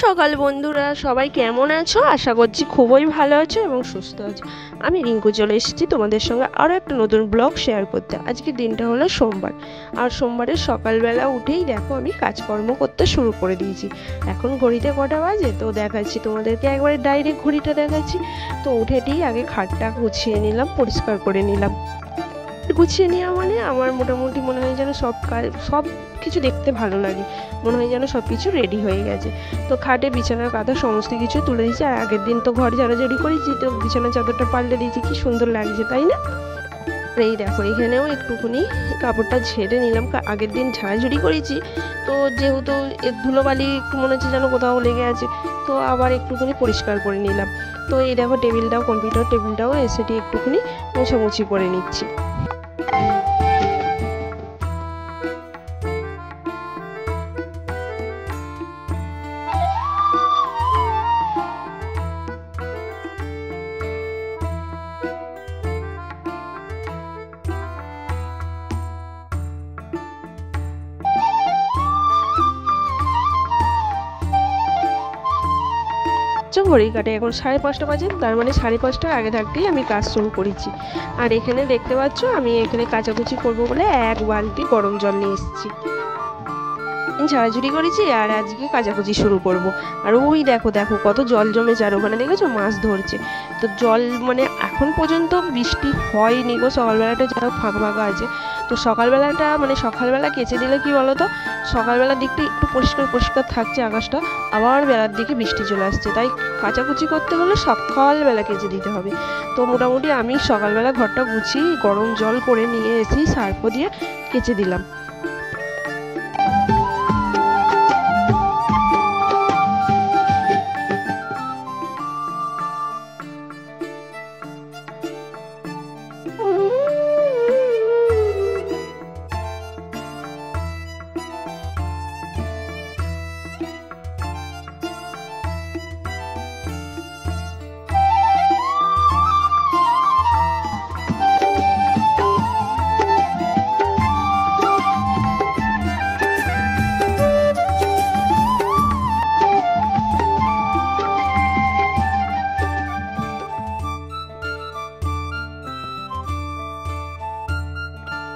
সকাল বন্ধুরা, সবাই কেমন আছো? আশা করছি খুবই ভালো আছো এবং সুস্থ আছো। আমি রিঙ্কু চলে এসেছি তোমাদের সঙ্গে আরও একটা নতুন ব্লগ শেয়ার করতে। আজকের দিনটা হলো সোমবার, আর সোমবারের সকালবেলা উঠেই দেখো আমি কাজকর্ম করতে শুরু করে দিয়েছি। এখন ঘড়িতে কটা বাজে তো দেখাচ্ছি তোমাদেরকে, একবারে ডাইরেক্ট ঘড়িটা দেখাচ্ছি। তো উঠেতেই আগে খাটটা গুছিয়ে নিলাম, পরিষ্কার করে নিলাম। গুছিয়ে নেওয়া মানে আমার মোটামুটি মনে হয় যেন সব কাজ সব কিছু দেখতে ভালো লাগে, মনে হয় যেন সব কিছু রেডি হয়ে গেছে। তো খাটে বিছানার কাঁথা সমস্ত কিছু তুলে দিয়েছি, আর আগের দিন তো ঘর ঝাড়াঝাড়ি করেছি, তো বিছানার চাদরটা পাল্টে দিয়েছি, কি সুন্দর লাগছে তাই না? এই দেখো এখানেও একটুখানি কাপড়টা ঝেড়ে নিলাম, আগের দিন ঝাড়াঝুড়ি করেছি, তো যেহেতু ধুলোবালি একটু মনে হচ্ছে যেন কোথাও লেগে আছে, তো আবার একটুখানি পরিষ্কার করে নিলাম। তো এই দেখো টেবিলটাও, কম্পিউটার টেবিলটাও এসেটি একটুখানি মোছামুছি করে নিচ্ছি। ঘড়ি কাটে এখন 5:30 বাজে, তার মানে 5:30টার আগে থাকতেই আমি কাজ শুরু করেছি। আর এখানে দেখতে পাচ্ছ আমি এখানে কাচাকুচি করবো বলে 1 বালতি গরম জল নিয়ে এসেছি। ঝাড়াঝুড়ি করেছি আর আজকে কাচাকুচি শুরু করব। আর ওই দেখো দেখো কত জল জমেছে, আর ওখানে দেখেছো মাছ ধরছে। তো জল মানে এখন পর্যন্ত বৃষ্টি হয়নি গো, সকালবেলাটা যা ফাঁকা ফাঁকা আছে। তো সকালবেলাটা মানে সকালবেলা কেচে দিলে কি বলো তো, সকালবেলার দিকটা একটু পরিষ্কার পরিষ্কার থাকছে আকাশটা, আবার বেলার দিকে বৃষ্টি চলে আসছে, তাই কাচাকুচি করতে হলে সকালবেলা কেচে দিতে হবে। তো মোটামুটি আমি সকালবেলা ঘরটা গুছিয়ে গরম জল করে নিয়ে এসেই সার্ফ দিয়ে কেচে দিলাম।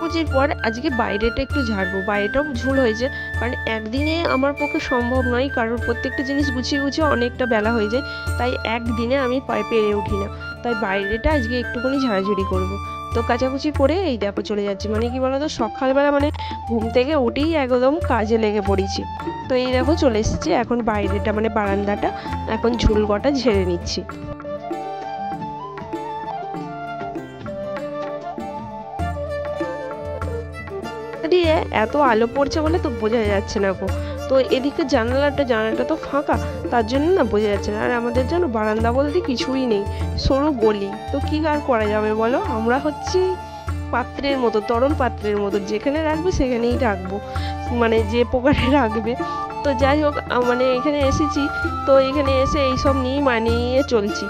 কুচির পর আজকে বাইরেটা একটু ঝাড়বো, বাইরেটাও ঝুল হয়েছে, কারণ একদিনে আমার পক্ষে সম্ভব নয়, কারণ প্রত্যেকটা জিনিস গুছিয়ে গুছিয়ে অনেকটা বেলা হয়ে যায়, তাই একদিনে আমি পেরে উঠি না। তাই বাইরেটা আজকে একটুখানি ঝাড়াঝুড়ি করব। তো কাচাকুচি করে এই দেখো চলে যাচ্ছি, মানে কি বলতো সকালবেলা মানে ঘুম থেকে উঠেই একদম কাজে লেগে পড়েছি। তো এই দেখো চলে এসেছি, এখন বাইরেটা মানে বারান্দাটা এখন ঝুল কটা ঝেড়ে নিচ্ছি। দিয়ে এত আলো পড়ছে বলে তো বোঝা যাচ্ছে না গো। তো এদিকে জানালাটা তো ফাঁকা, তার জন্য না বোঝা যাচ্ছে না। আর আমাদের যেন বারান্দা বলতে কিছুই নেই, সরু গলি, তো কি আর করা যাবে বলো, আমরা হচ্ছি পাত্রের মতো, তরল পাত্রের মতো, যেখানে রাখবে সেখানেই রাখবো, মানে যে প্রকারে রাখবে। তো যাই হোক মানে এখানে এসেছি, তো এখানে এসে এইসব নিয়েই মানিয়ে চলছি,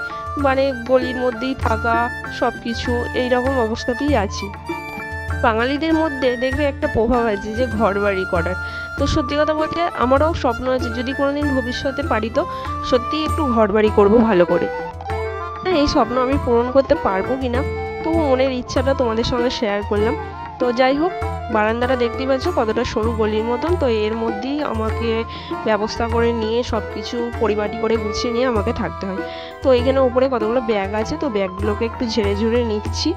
মানে গলির মধ্যেই থাকা, সব কিছু এইরকম অবস্থাতেই আছি। বাঙালিদের মধ্যে দেখবে একটা প্রভাব আছে যে ঘর বাড়ি করার। তো সত্যি কথা বলতে আমারও স্বপ্ন আছে, যদি কোনোদিন ভবিষ্যতে পারি তো সত্যি একটু ঘর বাড়ি করবো ভালো করে। হ্যাঁ, এই স্বপ্ন আমি পূরণ করতে পারবো কিনা, তবু মনের ইচ্ছাটা তোমাদের সঙ্গে শেয়ার করলাম। তো যাই হোক, বারান্দাটা দেখতেই পাচ্ছ কতটা সরু গলির মতন, তো এর মধ্যেই আমাকে ব্যবস্থা করে নিয়ে সব কিছু পরিপাটি করে গুছিয়ে নিয়ে আমাকে থাকতে হয়। তো এখানে উপরে কতগুলো ব্যাগ আছে, তো ব্যাগগুলোকে একটু ঝেড়ে ঝুড়ে নিচ্ছি।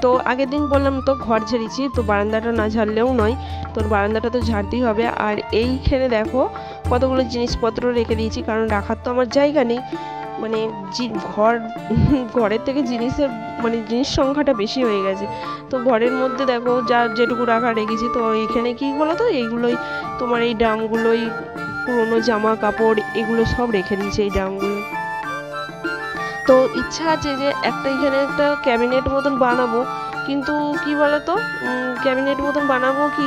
তো আগের দিন বললাম তো ঘর ঝেড়েছি, তো বারান্দাটা না ঝাড়লেও নয়, তো বারান্দাটা তো ঝাড়তেই হবে। আর এইখানে দেখো কতগুলো জিনিসপত্র রেখে দিয়েছি, কারণ রাখার তো আমার জায়গা নেই, মানে ঘরের থেকে জিনিসের মানে জিনিস সংখ্যাটা বেশি হয়ে গেছে। তো ঘরের মধ্যে দেখো যা যেটুকু রাখা রেখেছি, তো এইখানে কি বলো তো এইগুলোই তোমার এই ড্রামগুলোই পুরোনো জামা কাপড় এগুলো সব রেখে দিয়েছি এই ড্রামগুলো। তো ইচ্ছা আছে যে এখানে একটা ক্যাবিনেট মতন বানাবো, কিন্তু কি বলতো ক্যাবিনেট মতন বানাবো কি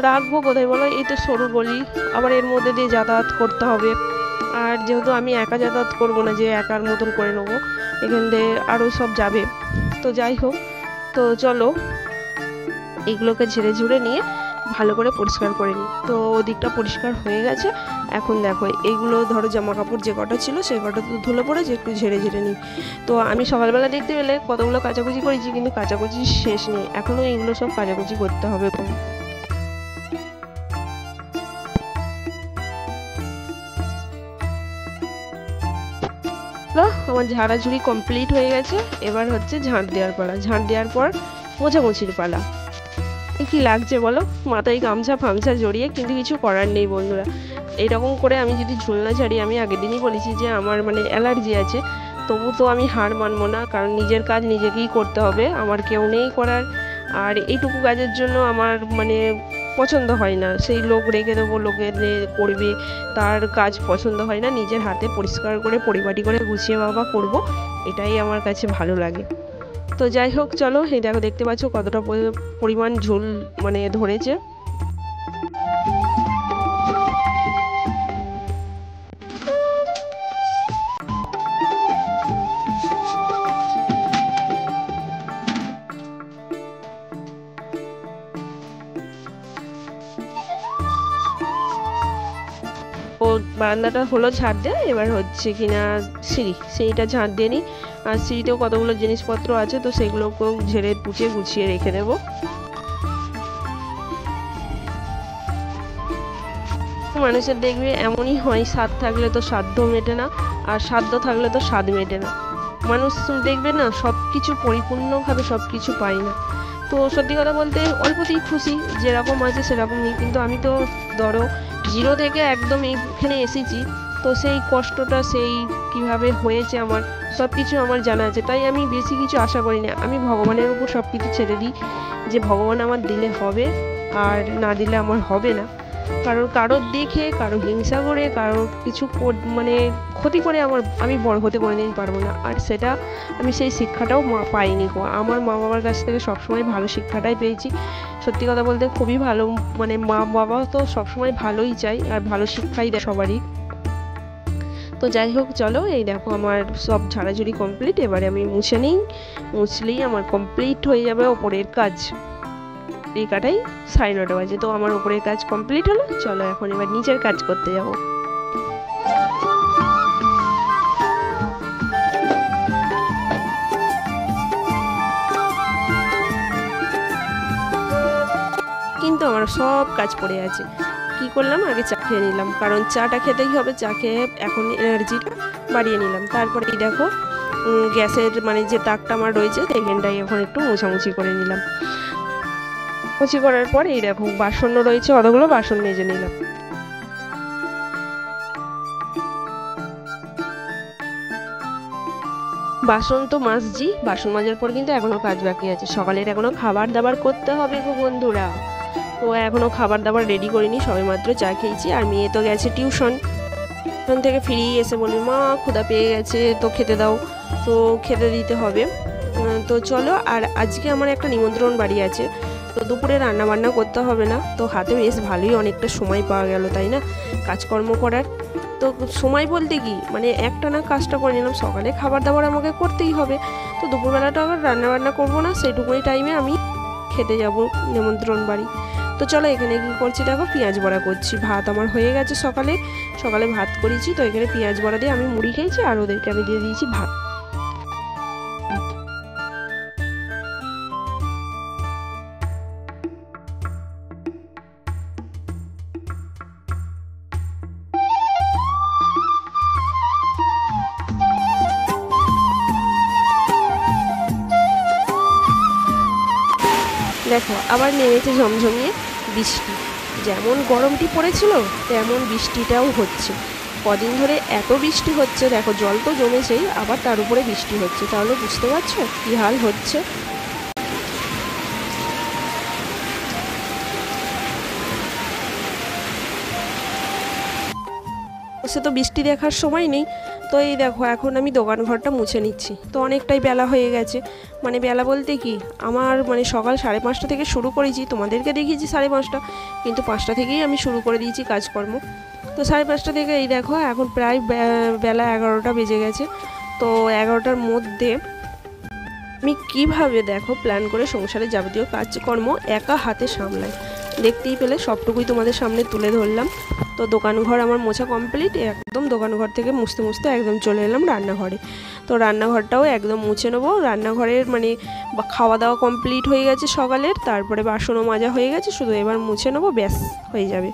রাখবো কোথায় বলো, এই তো সরু গলি, আবার এর মধ্যে দিয়ে যাতায়াত করতে হবে। আর যেহেতু আমি একা যাতায়াত করবো না যে একার মতন করে নেবো, এখান দিয়ে আরও সব যাবে। তো যাই হোক, তো চলো এগুলোকে ঝেড়ে ঝুড়ে নিয়ে ভালো করে পরিষ্কার করে নিই। তো ওদিকটা পরিষ্কার হয়ে গেছে। এখন দেখো এইগুলো ধরো জামা কাপড় যে কটা ছিল সেই কটা তো ধুলো পড়েছে, একটু ঝেড়ে ঝেড়ে নিই। তো আমি সকালবেলা দেখতে পেলে কতগুলো কাচাকুচি করেছি, কিন্তু কাচাকুচি শেষ নেই, এখনও এইগুলো সব কাচাকুচি করতে হবে। আমার ঝাড়াঝুড়ি কমপ্লিট হয়ে গেছে। এবার হচ্ছে ঝাঁট দেওয়ার পালা। ঝাঁট দেওয়ার পর মোছামুছির পালা। কি লাগছে বলো, মাথায় গামছা ফামছা জড়িয়ে, কিন্তু কিছু করার নেই বন্ধুরা। এইরকম করে আমি যদি ঝুল না ছাড়ি, আমি আগের দিনই বলেছি যে আমার মানে অ্যালার্জি আছে, তবু তো আমি হার মানবো না, কারণ নিজের কাজ নিজেকেই করতে হবে, আমার কেউ নেই করার। আর এইটুকু কাজের জন্য আমার মানে পছন্দ হয় না, সেই লোক রেখে দেবো, লোকের করবে, তার কাজ পছন্দ হয় না। নিজের হাতে পরিষ্কার করে পরিপাটি করে গুছিয়ে বাবা করব, এটাই আমার কাছে ভালো লাগে। তো যাই হোক, চলো এই দেখো, দেখতে পাচ্ছ কতটা পরিমাণ ঝোল মানে ধরেছে। ও বারান্দাটা হলো ঝাড় দেয়, এবার হচ্ছে কিনা সিঁড়িটা ঝাড় দিয়ে নিই। আর সিঁড়িতেও কতগুলো জিনিসপত্র আছে, তো সেগুলোকেও ঝেড়ে পুঁচে গুছিয়ে রেখে দেবো। মানুষের দেখবে এমনই হয়, স্বাদ থাকলে তো সাধ্য মেটে না, আর সাধ্য থাকলে তো স্বাদ মেটে না। মানুষ দেখবে না সব কিছু পরিপূর্ণভাবে সব কিছু পায় না। তো সত্যি কথা বলতে অল্পতেই খুশি, যেরকম আছে সেরকমই। কিন্তু আমি তো ধরো জিরো থেকে একদম এইখানে এসেছি, তো সেই কষ্টটা, সেই কিভাবে হয়েছে আমার সব কিছু আমার জানা আছে। তাই আমি বেশি কিছু আশা করি না, আমি ভগবানের উপর সব কিছু ছেড়ে দিই, যে ভগবান আমার দিলে হবে, আর না দিলে আমার হবে না। কারোর দেখে, কারো হিংসা করে, কারোর কিছু মানে ক্ষতি করে আমি বড় হতে কোনোদিন পারবো না। আর সেটা আমি সেই শিক্ষাটাও পাইনি গো, আমার মা বাবার কাছ থেকে সবসময় ভালো শিক্ষাটাই পেয়েছি। সত্যি কথা বলতে খুবই ভালো, মানে মা বাবা তো সবসময় ভালোই চাই, আর ভালো শিক্ষাই দেয় সবারই। তো যাই হোক, চলো এই দেখো আমার সব ঝাড়াঝুড়ি কমপ্লিট। এবারে আমি মুছে নিই, মুছলেই আমার কমপ্লিট হয়ে যাবে ওপরের কাজ। এই কাটাই 9:30 বাজে, তো আমার উপরের কাজ কমপ্লিট হলো। চলো এখন এবার নিচের কাজ করতে যাব। কিন্তু আমার সব কাজ পড়ে আছে। কি করলাম, আগে চা খেয়ে নিলাম, কারণ চাটা খেতেই হবে, চা খেয়ে এখন এনার্জিটা বাড়িয়ে নিলাম। তারপরে এই দেখো গ্যাসের মানে যে তাকটা আমার রয়েছে সেখানটাই এখন একটু মোছামুছি করে নিলাম। মুছি করার পর এই দেখো বাসন রয়েছে, অতগুলো বাসন মেজে নিলাম। বাসন তো মাজছি, বাসন মাজার পর কিন্তু এখনো কাজ বাকি আছে। সকালের এখনো খাবার দাবার করতে হবে গো বন্ধুরা। তো এখনো খাবার দাবার রেডি করিনি, সবে মাত্র চা খেয়েছি। আর মেয়ে তো গেছে টিউশন, টিউশন থেকে ফিরিয়ে এসে বলবি মা ক্ষুধা পেয়ে গেছে, তো খেতে দাও। তো খেতে দিতে হবে। তো চলো, আর আজকে আমার একটা নিমন্ত্রণ বাড়ি আছে, তো দুপুরে রান্না বান্না করতে হবে না। তো হাতে বেশ ভালোই অনেকটা সময় পাওয়া গেল, তাই না, কাজকর্ম করার। তো সময় বলতে কি, মানে একটা না কাজটা করে নিলাম। সকালে খাবার দাবার আমাকে করতেই হবে, তো দুপুরবেলাটা আবার রান্না বান্না করবো না, সেইটুকুনি টাইমে আমি খেতে যাব নিমন্ত্রণ বাড়ি। তো চলো এখানে কি করছি দেখো, পেঁয়াজ বড়া করছি। ভাত আমার হয়ে গেছে, সকালে ভাত করেছি, তো এখানে পেঁয়াজ বড়া দিয়ে আমি মুড়ি খেয়েছি, আর ওদেরকে আমি দিয়ে দিয়েছি ভাত। দেখো আবার নেমেছে ঝমঝমিয়ে বৃষ্টি। যেমন গরমটি পড়েছিল তেমন বৃষ্টিটাও হচ্ছে। কদিন ধরে এত বৃষ্টি হচ্ছে, দেখো জল তো জমেছেই, আবার তার উপরে বৃষ্টি হচ্ছে, তাহলে বুঝতে পারছো কী হাল হচ্ছে। সে তো বৃষ্টি দেখার সময় নেই। তো এই দেখো এখন আমি দোকান ঘরটা মুছে নিচ্ছি, তো অনেকটাই বেলা হয়ে গেছে। মানে বেলা বলতে কি, আমার মানে সকাল 5:30 থেকে শুরু করেছি, তোমাদেরকে দেখিয়েছি 5:30, কিন্তু 5টা থেকেই আমি শুরু করে দিয়েছি কাজকর্ম। তো 5:30 থেকে এই দেখো এখন প্রায় বেলা 11টা বেজে গেছে। তো 11টার মধ্যে আমি কিভাবে দেখো প্ল্যান করে সংসারে যাবতীয় কাজকর্ম একা হাতে সামলাই। দেখতেই পেলে সবটুকুই তোমাদের সামনে তুলে ধরলাম। তো দোকানঘর আমার মোছা কমপ্লিট, একদম দোকানঘর থেকে মুছতে মুছতে একদম চলে এলাম রান্নাঘরে। তো রান্নাঘরটাও একদম মুছে নেবো। রান্নাঘরের মানে খাওয়া দাওয়া কমপ্লিট হয়ে গেছে সকালের, তারপরে বাসনও মাজা হয়ে গেছে, শুধু এবার মুছে নেবো, ব্যাস হয়ে যাবে।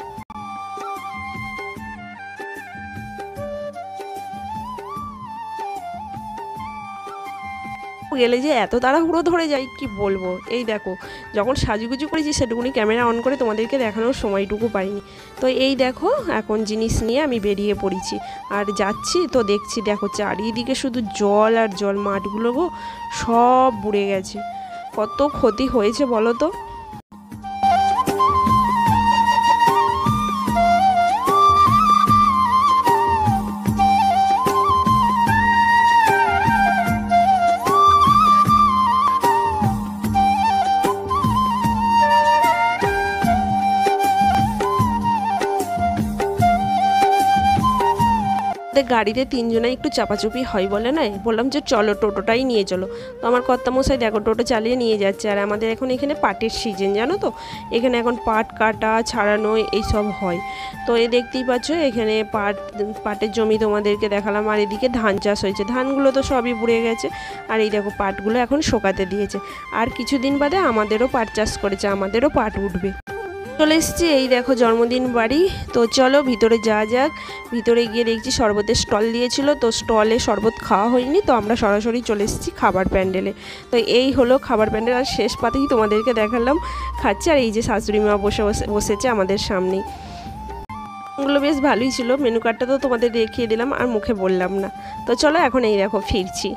গেলে যে এত তাড়াহুড়ো ধরে যাই কি বলবো। এই দেখো যখন সাজুগুজু করেছি সেটুকুনি ক্যামেরা অন করে তোমাদেরকে দেখানোর সময়টুকু পাইনি। তো এই দেখো এখন জিনিস নিয়ে আমি বেরিয়ে পড়েছি আর যাচ্ছি। তো দেখছি দেখো চারিদিকে শুধু জল আর জল, মাঠগুলো গো সব বুড়ে গেছে। কত ক্ষতি হয়েছে বলো তো। গাড়িতে তিনজনে একটু চাপাচুপি হয় বলে না, বললাম যে চলো টোটোটাই নিয়ে চলো। তো আমার কর্তামশাই দেখো টোটো চালিয়ে নিয়ে যাচ্ছে। আর আমাদের এখন এখানে পাটের সিজন জানো তো, এখানে এখন পাট কাটা ছাড়ানো এইসব হয়। তো দেখতেই পাচ্ছ এখানে পাটের জমি তোমাদেরকে দেখালাম। আর এদিকে ধান চাষ হয়েছে, ধানগুলো তো সবই বুড়ে গেছে। আর এই দেখো পাটগুলো এখন শোকাতে দিয়েছে। আর কিছুদিন বাদে আমাদেরও পাট চাষ করেছে, আমাদেরও পাট উঠবে। চলে এসেছি এই দেখো জন্মদিন বাড়ি। তো চলো ভিতরে যাওয়া যাক। ভিতরে গিয়ে দেখছি শরবতের স্টল দিয়েছিল, তো স্টলে শরবত খাওয়া হয়নি, তো আমরা সরাসরি চলে এসেছি খাবার প্যান্ডেলে। তো এই হলো খাবার প্যান্ডেল। আর শেষ পাতেই তোমাদেরকে দেখালাম খাচ্ছে। আর এই যে শাশুড়ি মা বসেছে আমাদের সামনেই। ওগুলো বেশ ভালোই ছিল। মেনু কার্ডটা তো তোমাদের দেখিয়ে দিলাম আর মুখে বললাম না। তো চলো এখন এই দেখো ফিরছি।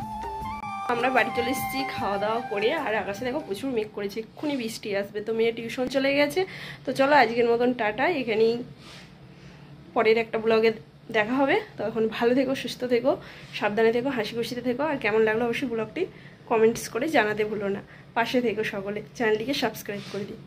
আমরা বাড়ি চলে এসেছি খাওয়া দাওয়া করে। আর আকাশে দেখো প্রচুর মেঘ করেছে, এক্ষুনি বৃষ্টি আসবে। তো মেয়ে টিউশন চলে গেছে। তো চলো আজকের মতন টাটা, এখানেই পরের একটা ব্লগে দেখা হবে। তো এখন ভালো থেকো, সুস্থ থেকো, সাবধানে থেকো, হাসি খুশিতে থেকো। আর কেমন লাগলো অবশ্যই ব্লগটি কমেন্টস করে জানাতে ভুলো না। পাশে থেকো সকলে, চ্যানেলটিকে সাবস্ক্রাইব করে দিই।